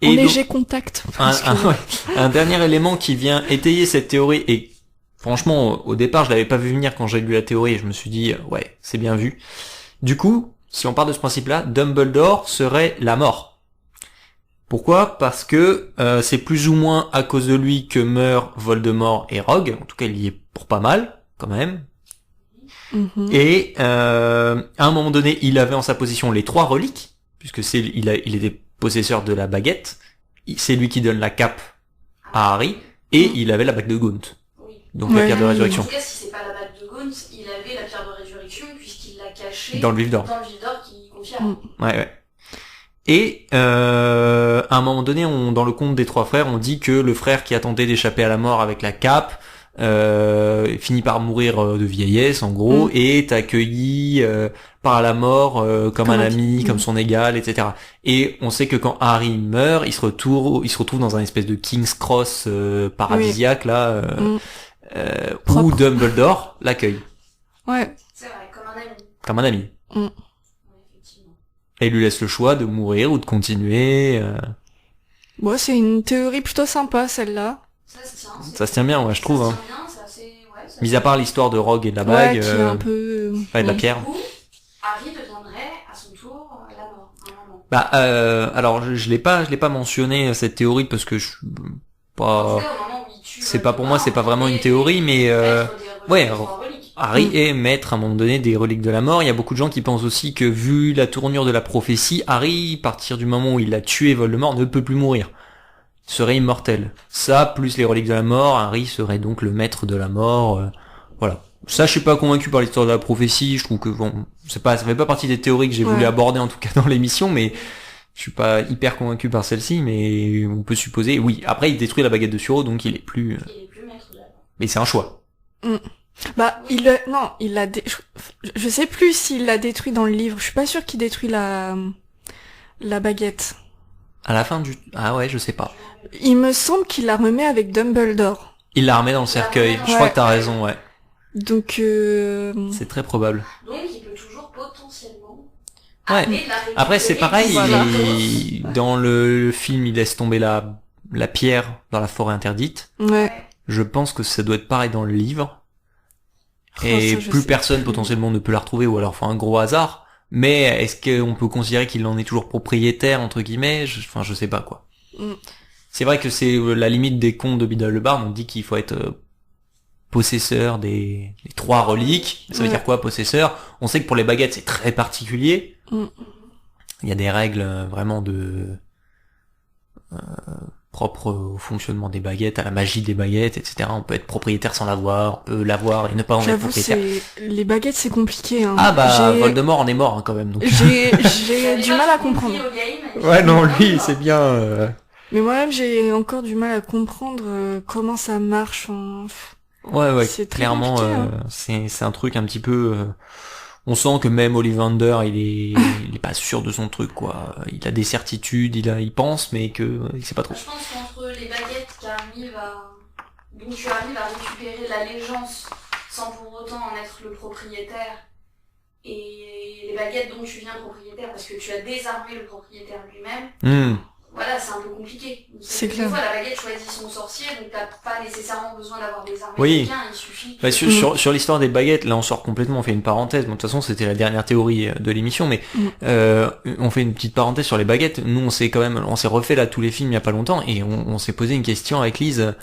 Et donc, léger contact. parce que- un dernier élément qui vient étayer cette théorie, et franchement, au départ, je l'avais pas vu venir quand j'ai lu la théorie, et je me suis dit, ouais, c'est bien vu. Du coup, si on part de ce principe-là, Dumbledore serait la mort. Pourquoi? Parce que c'est plus ou moins à cause de lui que meurent Voldemort et Rogue. En tout cas, il y est pour pas mal, quand même. Mhm. Et à un moment donné, il avait en sa possession les trois reliques, puisque il était possesseur de la baguette. C'est lui qui donne la cape à Harry, et il avait la bague de Gaunt, Oui. donc la Ouais. pierre de En résurrection, tout cas, si c'est pas la bague de Gaunt, il avait la pierre de résurrection puisqu'il l'a cachée dans le livre d'or. dans le livre d'or qui confie à Mm. Ouais. Et à un moment donné, dans le conte des trois frères, on dit que le frère qui a tenté d'échapper à la mort avec la cape finit par mourir de vieillesse, en gros, et est accueilli par la mort comme un ami, comme son égal, etc. Et on sait que quand Harry meurt, il se retrouve dans un espèce de King's Cross paradisiaque là, où Propre. Dumbledore l'accueille Ouais. C'est vrai, comme un ami. comme un ami. Ouais, effectivement. Et il lui laisse le choix de mourir ou de continuer. Bon, c'est une théorie plutôt sympa, celle-là. Ça se tient. Ça se tient bien, ouais, je trouve. Ça Hein. se tient bien, c'est assez... Ouais, ça Mis se à part l'histoire de Rogue et de la bague, Ouais, qui est un peu... et de la ouais. pierre. Du coup, Harry deviendrait à son tour la mort, à un moment. Bah, alors je l'ai pas mentionné cette théorie parce que je suis En pas. tout cas, au moment où il tue C'est pas pour moi, c'est pas Voldemort, vraiment une et théorie, mais maître des ouais, trois reliques. Harry est maître à un moment donné des reliques de la mort. Il y a beaucoup de gens qui pensent aussi que vu la tournure de la prophétie, Harry, à partir du moment où il a tué Voldemort, ne peut plus mourir. Il serait immortel. Ça, plus les reliques de la mort, Harry serait donc le maître de la mort. Voilà. Ça, je suis pas convaincu par l'histoire de la prophétie. Je trouve que bon, ça fait pas partie des théories que j'ai voulu aborder en tout cas dans l'émission, mais je suis pas hyper convaincu par celle-ci. Mais on peut supposer. Oui. Après, il détruit la baguette de Suro, donc il est plus. Il est plus maître de la mort. Mais c'est un choix. Bah, il l'a je sais plus s'il l'a détruit dans le livre. Je suis pas sûre qu'il détruit la baguette. À la fin du... Ah ouais, je sais pas. Il me semble qu'il la remet avec Dumbledore. Il l'a remis dans le cercueil. Je Ouais. crois que t'as raison, ouais. Donc, C'est très probable. Donc il peut toujours potentiellement Ouais. aller la récupérer. Après, c'est pareil, Voilà. dans le film, il laisse tomber la pierre dans la forêt interdite. ouais. Je pense que ça doit être pareil dans le livre. Oh, Et ça, je plus sais personne plus. potentiellement ne peut la retrouver, ou alors faut un gros hasard. Mais est-ce qu'on peut considérer qu'il en est toujours propriétaire, entre guillemets? Enfin, je sais pas, quoi. Mm. C'est vrai que c'est la limite des contes de Biddle le Barde. On dit qu'il faut être possesseur des 3 reliques. Ça veut Ouais. dire quoi, possesseur? On sait que pour les baguettes, c'est très particulier. Mm. Il y a des règles vraiment propres au fonctionnement des baguettes, à la magie des baguettes, etc. On peut être propriétaire sans l'avoir, on peut l'avoir et ne pas en être J'avoue, propriétaire. les baguettes, c'est compliqué, hein. Ah bah, J'ai- Voldemort en est mort, hein, quand même. Donc. J'ai J'avais du pas mal à compris comprendre. au game, et Ouais, non, j'ai- lui, c'est bien. Mais moi-même, j'ai encore du mal à comprendre comment ça marche. Ouais, C'est très clairement, compliqué, hein. c'est un truc un petit peu. On sent que même Ollivander, il est pas sûr de son truc, quoi. Il a des certitudes, il pense, mais que il sait pas trop. Je pense qu'entre les baguettes dont tu arrives à récupérer l'allégeance sans pour autant en être le propriétaire, et les baguettes dont tu viens propriétaire parce que tu as désarmé le propriétaire lui-même, voilà, c'est un peu compliqué. C'est Des clair. fois, la baguette choisit son sorcier, donc t'as pas nécessairement besoin d'avoir désarmé Oui. quelqu'un, il suffit. Bah, sur l'histoire des baguettes, là on sort complètement, on fait une parenthèse. Bon, de toute façon, c'était la dernière théorie de l'émission, mais on fait une petite parenthèse sur les baguettes. Nous, on s'est refait là tous les films il y a pas longtemps, et on s'est posé une question avec Lise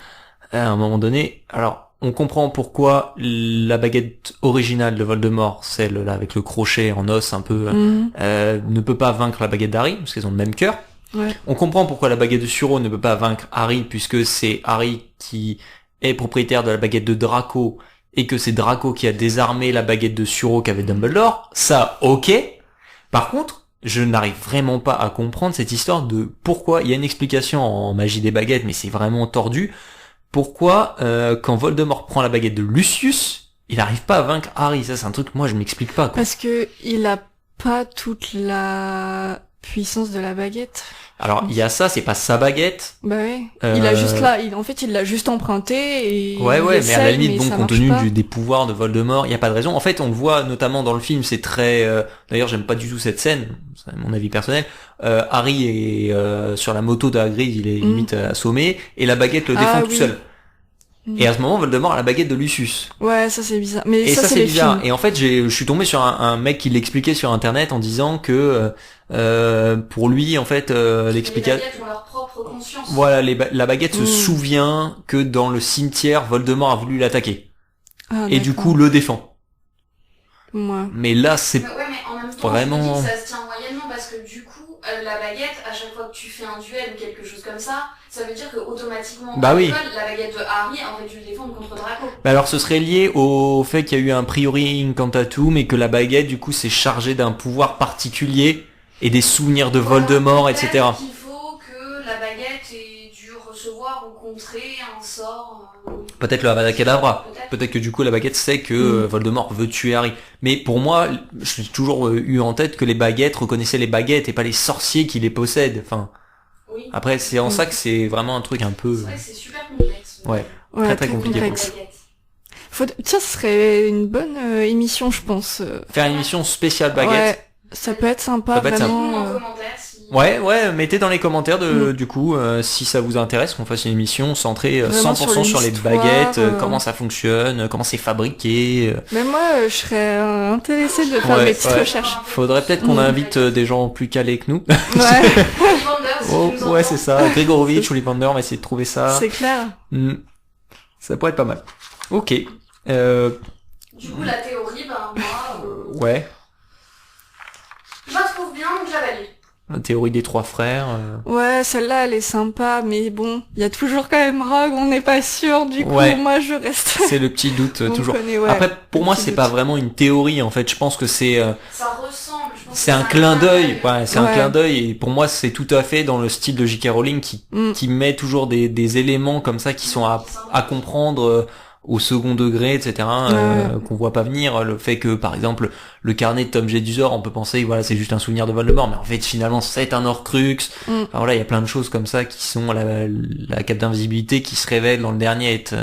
à un moment donné. Alors, on comprend pourquoi la baguette originale de Voldemort, celle là avec le crochet en os un peu, ne peut pas vaincre la baguette d'Harry, parce qu'elles ont le même cœur. Ouais. On comprend pourquoi la baguette de Suro ne peut pas vaincre Harry, puisque c'est Harry qui est propriétaire de la baguette de Draco, et que c'est Draco qui a désarmé la baguette de Suro qu'avait Dumbledore. Ça, ok. Par contre, je n'arrive vraiment pas à comprendre cette histoire de pourquoi, il y a une explication en magie des baguettes, mais c'est vraiment tordu. Pourquoi, quand Voldemort prend la baguette de Lucius, il n'arrive pas à vaincre Harry? Ça, c'est un truc que moi, je m'explique pas, quoi. Parce que il a pas toute la puissance de la baguette. Alors, il y a ça, c'est pas sa baguette. Bah ouais. Il a juste il l'a juste emprunté et. Ouais, il mais à la essaye, limite, mais bon, ça compte marche tenu pas. des pouvoirs de Voldemort, il y a pas de raison. En fait, on le voit notamment dans le film, c'est très... D'ailleurs, j'aime pas du tout cette scène, c'est mon avis personnel. Harry est sur la moto de Hagrid, il est limite assommé, et la baguette le défend tout oui. seul. Et à ce moment, Voldemort a la baguette de Lucius. Ouais, ça c'est bizarre. Mais Et ça, c'est les bizarre. films. Et en fait, je suis tombé sur un mec qui l'expliquait sur Internet en disant que pour lui, en fait, Les l'explication... baguettes ont leur propre conscience. Voilà, la baguette se Mm. souvient que dans le cimetière, Voldemort a voulu l'attaquer. Ah, Et du d'accord. coup, le défend. Ouais. Mais là, c'est... Mais ouais, mais en même temps, Vraiment- je me dis que ça se tient moyennement parce que du coup, la baguette, à chaque fois que tu fais un duel ou quelque chose comme ça veut dire que automatiquement, Bah à oui. l'école, la baguette de Harry aurait dû le défendre contre Draco. Mais alors, ce serait lié au fait qu'il y a eu un priori incantatum et que la baguette, du coup, s'est chargée d'un pouvoir particulier et des souvenirs de Voldemort, Peut-être etc. qu'il faut que la baguette ait dû recevoir ou contrer un sort. Peut-être le Avada Kedavra. Peut-être. Peut-être que du coup la baguette sait que Voldemort veut tuer Harry. Mais pour moi, j'ai toujours eu en tête que les baguettes reconnaissaient les baguettes et pas les sorciers qui les possèdent. Enfin, Oui. après c'est en ça que c'est vraiment un truc un peu... C'est vrai que c'est super complexe. Ouais. Ouais, très compliqué pour complexe. La baguette. Tiens, ce serait une bonne émission, je pense. Faire une émission spéciale baguette. Ouais, ça peut être sympa, Ça peut être Dites-nous vraiment. en commentaire si... Ouais, mettez dans les commentaires du coup si ça vous intéresse qu'on fasse une émission centrée Vraiment 100% sur les l'histoire, baguettes, comment ça fonctionne, comment c'est fabriqué. Même moi, je serais intéressée de faire Ouais, des petites ouais. recherches. Faudrait peut-être qu'on invite des gens plus calés que nous. Ouais, Ollivander, si Oh, tu nous ouais, entends. c'est ça. Grégorovic, Ollivander, on va essayer de trouver ça. c'est clair. Hmm. Ça pourrait être pas mal. Ok. Du coup, la théorie, ben moi, Ouais. je la trouve bien, donc je la valide. La théorie des 3 frères. Ouais, celle-là, elle est sympa, mais bon, il y a toujours quand même Rogue, on n'est pas sûr, du coup, Ouais. moi, je reste... C'est le petit doute On toujours. connaît, ouais. Après, pour Le moi, petit c'est doute. pas vraiment une théorie. En fait, je pense que c'est Ça ressemble, je pense c'est que un clin d'œil. Ouais. Ouais, c'est un Ouais. clin d'œil. Et pour moi, c'est tout à fait dans le style de J.K. Rowling qui Mm. met toujours des éléments comme ça qui sont à comprendre au second degré, etc. Qu'on voit pas venir. Le fait que, par exemple, le carnet de Tom Jedusor, on peut penser, voilà, c'est juste un souvenir de Voldemort, mais en fait, finalement, c'est un Horcrux. Enfin, voilà, il y a plein de choses comme ça qui sont la cape d'invisibilité qui se révèle dans le dernier être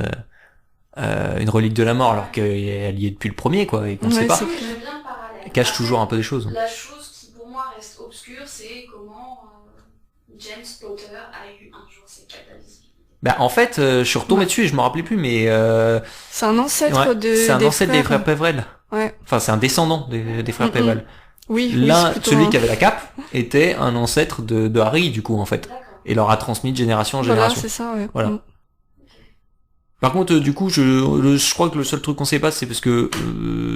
une relique de la mort, alors qu'elle y est depuis le premier, quoi, et qu'on sait pas. J'aime bien le parallèle. Elle cache toujours un peu des choses. La chose qui, pour moi, reste obscure, c'est comment James Potter a eu un jour ses capes d'invisibilité. Bah en fait, je suis retombé dessus et je me rappelais plus, mais c'est un ancêtre c'est un ancêtre des frères Pévrel. Ouais. Enfin, c'est un descendant des frères Pévrel. Oui. Là, plutôt celui qui avait la cape était un ancêtre de Harry, du coup, en fait, et leur a transmis de génération en génération. Voilà, c'est ça. Ouais. Voilà. Par contre, du coup, je crois que le seul truc qu'on sait pas, c'est parce que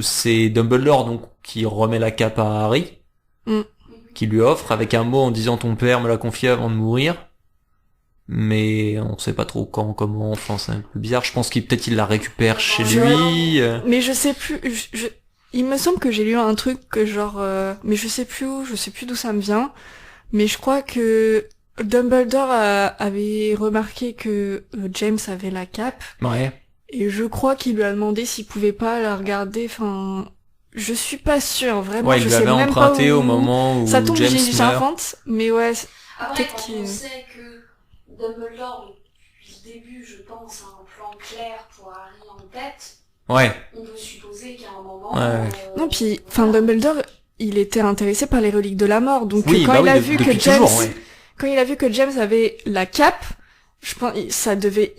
c'est Dumbledore donc qui remet la cape à Harry, qui lui offre avec un mot en disant ton père me l'a confié avant de mourir. Mais on sait pas trop quand, comment, enfin c'est un peu bizarre. Je pense qu'il peut-être il la récupère chez lui. Mais je sais plus. Il me semble que j'ai lu un truc que genre, mais je sais plus où, je sais plus d'où ça me vient. Mais je crois que Dumbledore avait remarqué que James avait la cape. Ouais. Et je crois qu'il lui a demandé s'il pouvait pas la regarder. Enfin, je suis pas sûre vraiment. Ouais, il lui avait emprunté au moment où ça tombe, James meurt. J'invente, mais ouais. Après, quand on sait que Dumbledore, depuis le début, je pense, a un plan clair pour Harry en tête. Ouais. On peut supposer qu'à un moment... Non, puis, enfin, Dumbledore, il était intéressé par les reliques de la mort, donc oui, quand il a vu que James... toujours, ouais. Quand il a vu que James avait la cape, je pense ça devait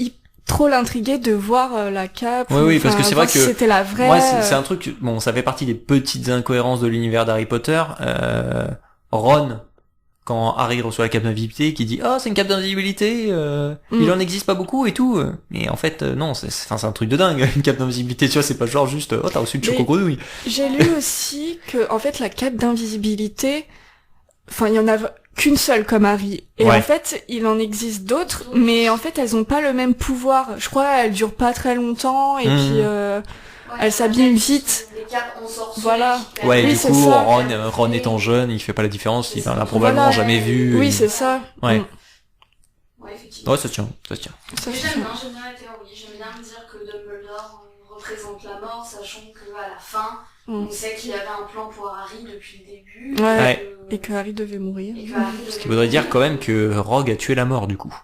trop l'intriguer de voir la cape. Oui, parce que c'est vrai que c'était la vraie. Moi, c'est un truc. Bon, ça fait partie des petites incohérences de l'univers d'Harry Potter. Ron, quand Harry reçoit la cape d'invisibilité, qui dit c'est une cape d'invisibilité, il en existe pas beaucoup et tout. Mais en fait, non, c'est un truc de dingue. Une cape d'invisibilité, tu vois, c'est pas genre juste t'as reçu une chocogrenouille. J'ai lu aussi que en fait la cape d'invisibilité, enfin il y en a qu'une seule comme Harry. Et en fait, il en existe d'autres, mais en fait, elles ont pas le même pouvoir. Je crois elles durent pas très longtemps, et puis elles s'abîment vite. Voilà. Ouais, oui, du coup, Ron étant jeune, il fait pas la différence, il en a probablement jamais vu. Oui, c'est ça. Ouais. Ouais, effectivement. Ouais, ça tient. J'aime bien la théorie. J'aime bien me dire que Dumbledore représente la mort, sachant qu'à la fin, on sait qu'il avait un plan pour Harry depuis le début. Ouais. Et que Harry devait mourir. Ce qui voudrait dire quand même que Rogue a tué la mort, du coup.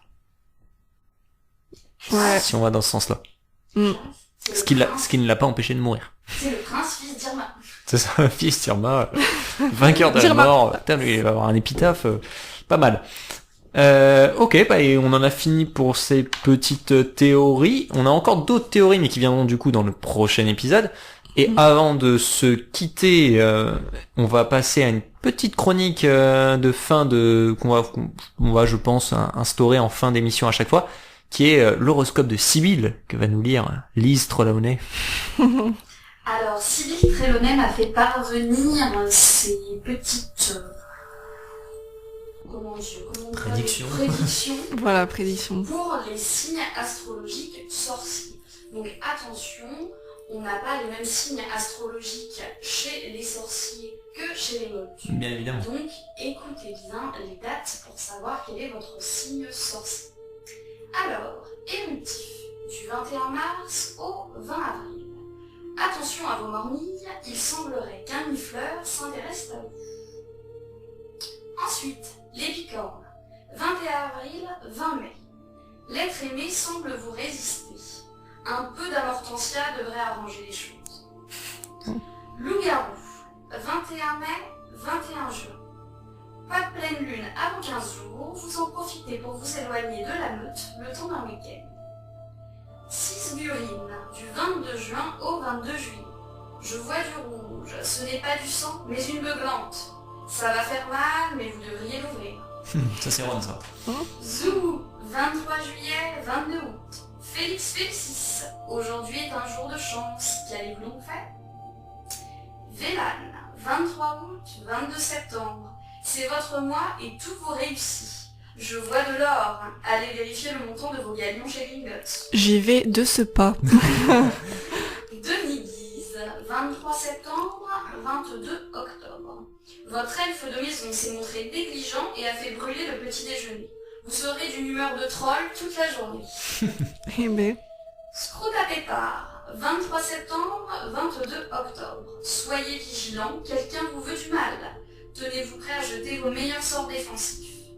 Ouais. Si on va dans ce sens-là. Ce qui ne l'a pas empêché de mourir. C'est le prince fils d'Irma. C'est ça, fils d'Irma, vainqueur de la mort. Putain, lui, il va avoir un épitaphe pas mal. Ok, et on en a fini pour ces petites théories. On a encore d'autres théories, mais qui viendront du coup dans le prochain épisode. Et avant de se quitter, on va passer à une petite chronique de fin qu'on va, je pense, instaurer en fin d'émission à chaque fois, qui est l'horoscope de Sibylle, que va nous lire Lise Trelawney. Alors, Sibylle Trelawney m'a fait parvenir ces petites... prédictions. Voilà, prédiction. Pour les signes astrologiques sorciers. Donc attention, on n'a pas les mêmes signes astrologiques chez les sorciers que chez les mollusques. Bien évidemment. Donc écoutez bien les dates pour savoir quel est votre signe sorcier. Alors, éruptif, du 21 mars au 20 avril. Attention à vos mornilles, il semblerait qu'un mifleur s'intéresse à vous. Ensuite, l'épicorne, 21 avril, 20 mai. L'être aimé semble vous résister. Un peu d'amortensia devrait arranger les choses. Loup-garou, 21 mai, 21 juin. Pas de pleine lune avant 15 jours, vous en profitez pour vous éloigner de la meute le temps d'un week-end. 6 burines, du 22 juin au 22 juillet. Je vois du rouge, ce n'est pas du sang, mais une beuglante. Ça va faire mal, mais vous devriez l'ouvrir. Ça c'est Ron, ça. Zou, 23 juillet, 22 août. Félix Félix, aujourd'hui est un jour de chance, qu'allez-vous donc faire? Vélan, 23 août, 22 septembre. C'est votre mois et tout vous réussit. Je vois de l'or. Allez vérifier le montant de vos galions chez Gringotts. J'y vais de ce pas. Demi-guise, 23 septembre, 22 octobre. Votre elfe de maison s'est montré négligent et a fait brûler le petit déjeuner. Vous serez d'une humeur de troll toute la journée. Eh ben. Scrutapépard, 23 septembre, 22 octobre. Soyez vigilants, quelqu'un vous veut du mal. Tenez-vous prêt à jeter vos meilleurs sorts défensifs.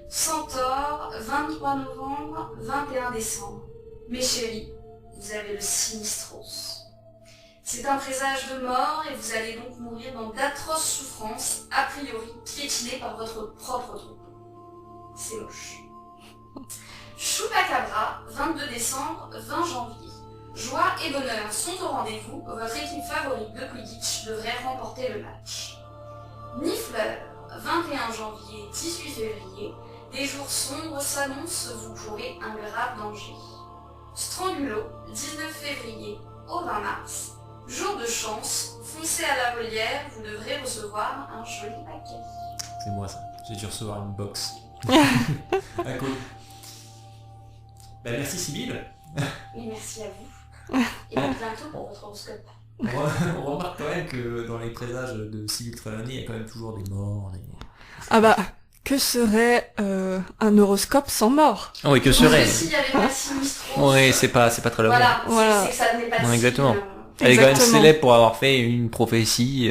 Centaure, 23 novembre, 21 décembre. Mes chéris, vous avez le Sinistros. C'est un présage de mort et vous allez donc mourir dans d'atroces souffrances, a priori piétinées par votre propre troupe. C'est moche. Chupacabra, 22 décembre, 20 janvier. Joie et bonheur sont au rendez-vous, votre équipe favorite de Quidditch devrait remporter le match. Nifleur, 21 janvier, 18 février, des jours sombres s'annoncent, vous courez un grave danger. Strangulo, 19 février au 20 mars, jour de chance, foncez à la volière, vous devrez recevoir un joli paquet. C'est moi ça, j'ai dû recevoir une box. Ah, cool. Merci Sybille. Et merci à vous. Et à bientôt pour votre horoscope. On remarque quand même que dans les présages de Sybille Trelawney, il y a quand même toujours des morts. Ah bah, que serait un horoscope sans mort? Oui, que serait. Parce que s'il n'y avait pas Sinistros... Oui, c'est pas très loin. Voilà, c'est que ça n'est pas Ouais, si... exactement. Elle est quand même célèbre pour avoir fait une prophétie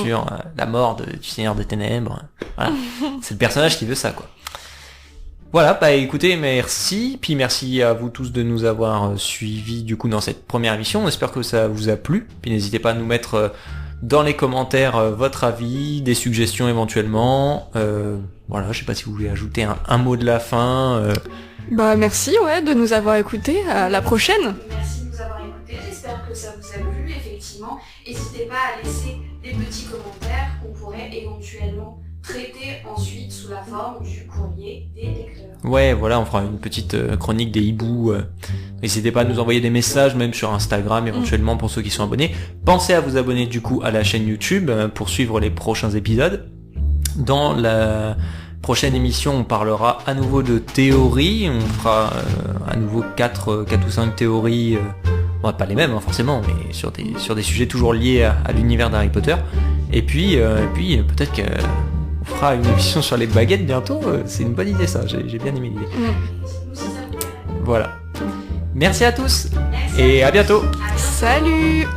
sur la mort du Seigneur des Ténèbres. Voilà. C'est le personnage qui veut ça, quoi. Voilà, bah écoutez, merci. Puis merci à vous tous de nous avoir suivis du coup dans cette première émission. On espère que ça vous a plu. Puis n'hésitez pas à nous mettre dans les commentaires votre avis, des suggestions éventuellement. Voilà, je sais pas si vous voulez ajouter un mot de la fin. Bah merci de nous avoir écoutés. À la prochaine. Merci de nous avoir écoutés. J'espère que ça vous a plu, effectivement. N'hésitez pas à laisser des petits commentaires qu'on pourrait éventuellement traiter ensuite sous la forme du courrier des lecteurs. Ouais, voilà, on fera une petite chronique des hiboux. N'hésitez pas à nous envoyer des messages, même sur Instagram éventuellement pour ceux qui sont abonnés. Pensez à vous abonner du coup à la chaîne YouTube pour suivre les prochains épisodes. Dans la prochaine émission, on parlera à nouveau de théorie. On fera à nouveau 4 ou 5 théories. Bon, pas les mêmes forcément, mais sur des sujets toujours liés à l'univers d'Harry Potter. Et puis peut-être que on fera une émission sur les baguettes bientôt, c'est une bonne idée ça, j'ai bien aimé l'idée. Voilà. Merci à tous et à bientôt. Salut.